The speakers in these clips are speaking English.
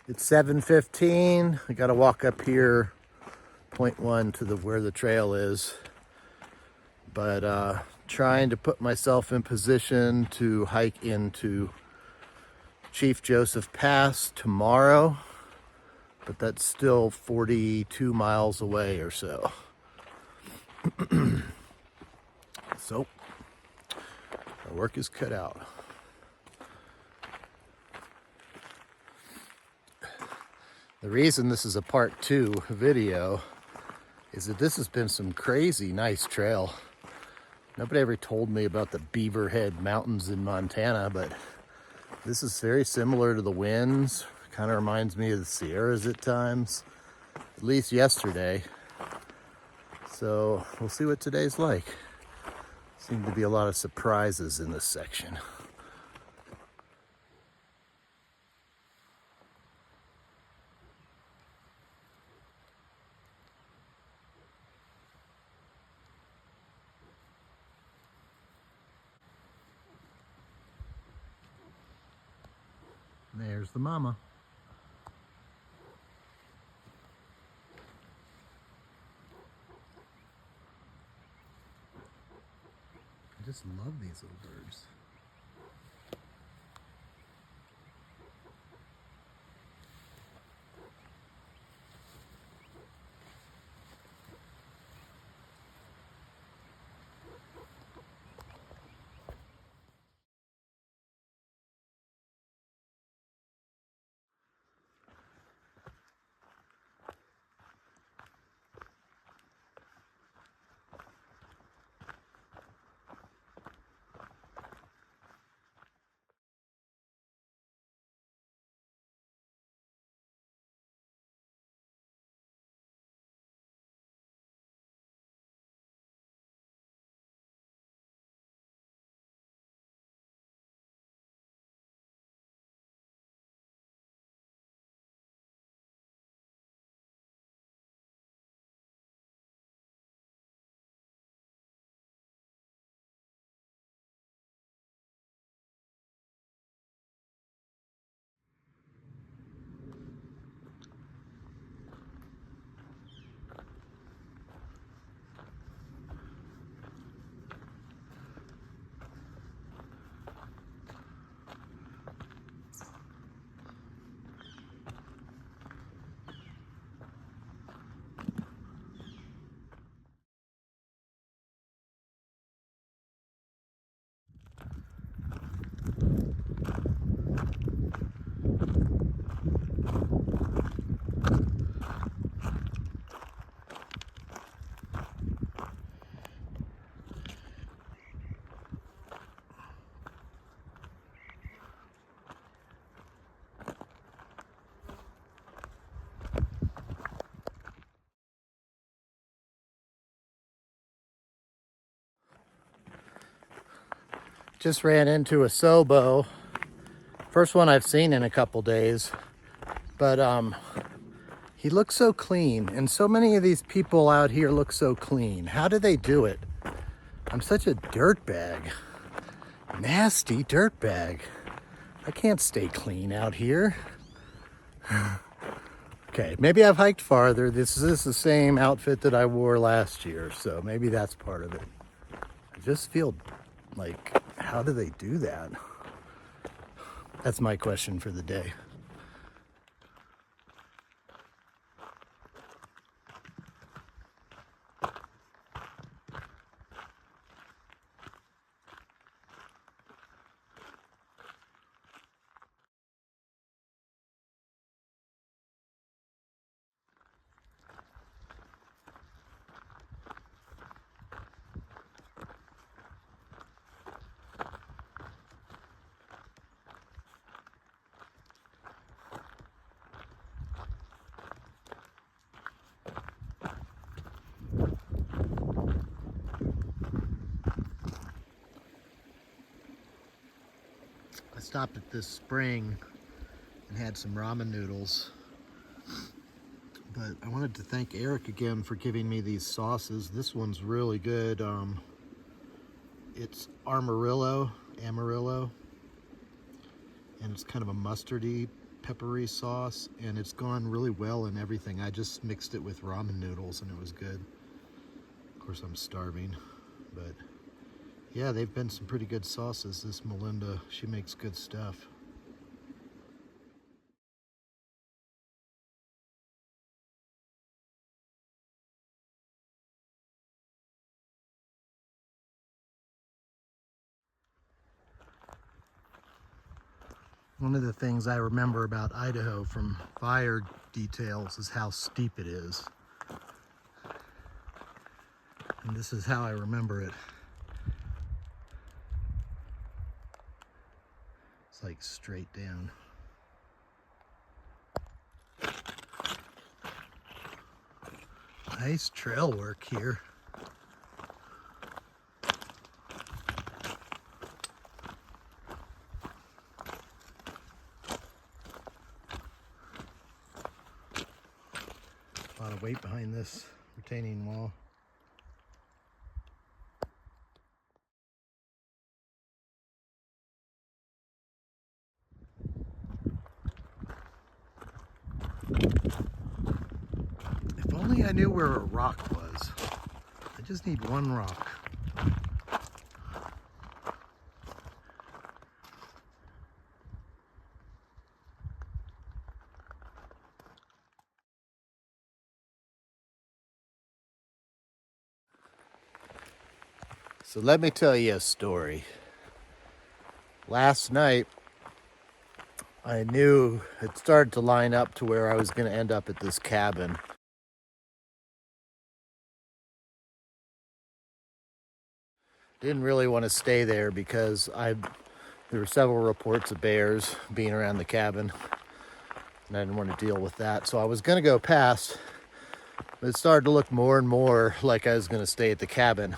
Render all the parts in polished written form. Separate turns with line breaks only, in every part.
It's 7:15. I gotta walk up here, point one to where the trail is. But trying to put myself in position to hike into Chief Joseph Pass tomorrow, but that's still 42 miles away or so. So, our work is cut out. The reason this is a part 2 video is that this has been some crazy nice trail. Nobody ever told me about the Beaverhead Mountains in Montana, but this is very similar to the winds. Kind of reminds me of the Sierras at times, at least yesterday. So we'll see what today's like. Seem to be a lot of surprises in this section. There's the mama. I just love these little birds. Just ran into a Sobo. First one I've seen in a couple days. But he looks so clean, and so many of these people out here look so clean. How do they do it? I'm such a dirtbag. Nasty dirtbag. I can't stay clean out here. Okay, maybe I've hiked farther. This is the same outfit that I wore last year, so maybe that's part of it. I just feel like, how do they do that? That's my question for the day. I stopped at this spring and had some ramen noodles. But I wanted to thank Eric again for giving me these sauces. This one's really good. It's Amarillo, and it's kind of a mustardy peppery sauce, and it's gone really well in everything. I just mixed it with ramen noodles and it was good. Of course, I'm starving, but yeah, they've been some pretty good sauces. This Melinda, she makes good stuff. One of the things I remember about Idaho from fire details is how steep it is. And this is how I remember it. It's like straight down. Nice trail work here. A lot of weight behind this retaining wall. If only I knew where a rock was. I just need one rock. So let me tell you a story. Last night, I knew it started to line up to where I was going to end up at this cabin. Didn't really want to stay there because there were several reports of bears being around the cabin, and I didn't want to deal with that. So I was going to go past, but it started to look more and more like I was going to stay at the cabin.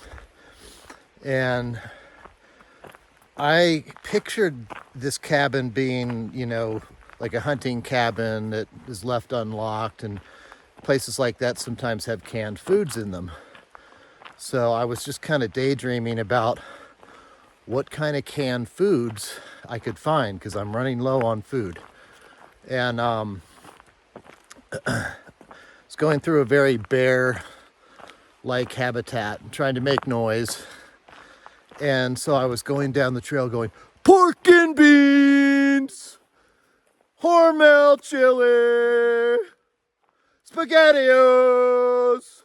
And I pictured this cabin being, you know, like a hunting cabin that is left unlocked, and places like that sometimes have canned foods in them. So I was just kind of daydreaming about what kind of canned foods I could find, because I'm running low on food. And it's going through a very bear-like habitat and trying to make noise. And so I was going down the trail going, pork and beans, Hormel chili, SpaghettiOs,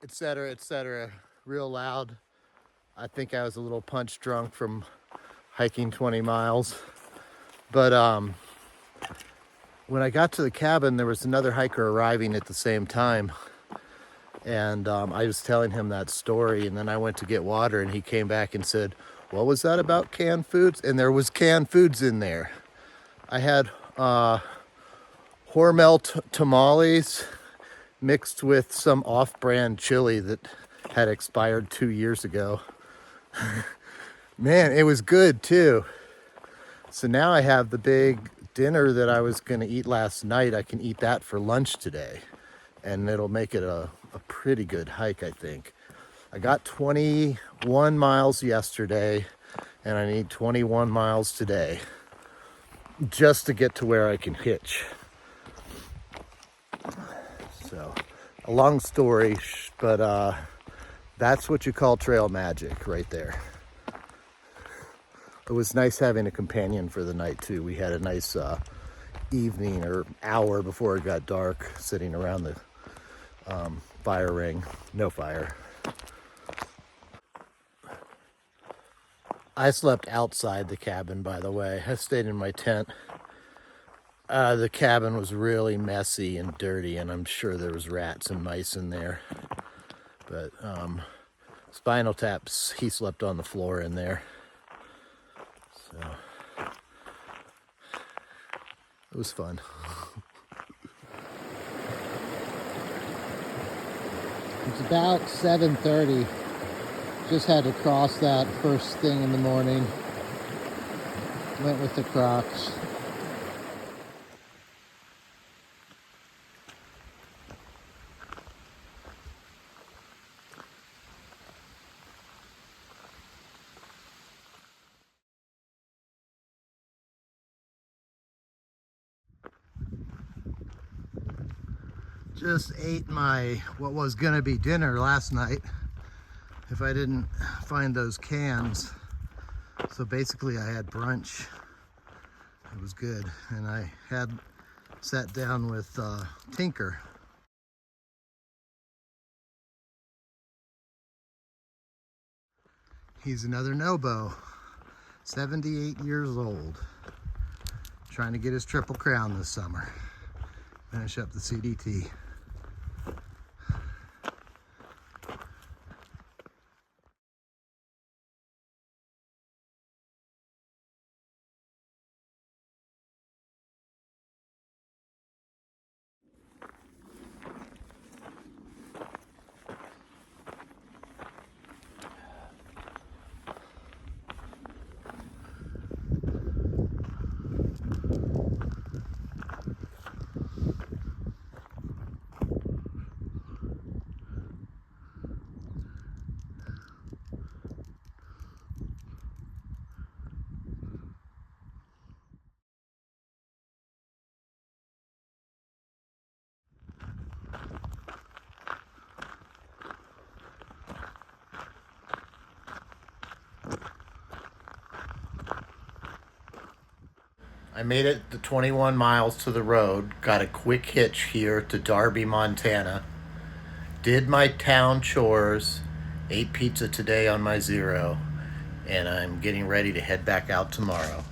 etc., real loud. I think I was a little punch drunk from hiking 20 miles. But when I got to the cabin, there was another hiker arriving at the same time. And I was telling him that story, and then I went to get water, and he came back and said, what was that about canned foods? And there was canned foods in there. I had Hormel tamales mixed with some off-brand chili that had expired 2 years ago. Man, it was good too. So now I have the big dinner that I was going to eat last night. I can eat that for lunch today, and it'll make it a pretty good hike, I think. I got 21 miles yesterday, and I need 21 miles today just to get to where I can hitch. So, a long story, but that's what you call trail magic right there. It was nice having a companion for the night too. We had a nice evening or hour before it got dark, sitting around the fire ring. No fire. I slept outside the cabin, by the way. I stayed in my tent. The cabin was really messy and dirty, and I'm sure there was rats and mice in there. But Spinal Tap's, he slept on the floor in there. So it was fun. It's about 7:30. Just had to cross that first thing in the morning. Went with the Crocs. Just ate my, what was gonna be dinner last night if I didn't find those cans. So basically I had brunch. It was good. And I had sat down with Tinker. He's another Nobo, 78 years old, trying to get his Triple Crown this summer. Finish up the CDT. I made it the 21 miles to the road, got a quick hitch here to Darby, Montana, did my town chores, ate pizza today on my zero, and I'm getting ready to head back out tomorrow.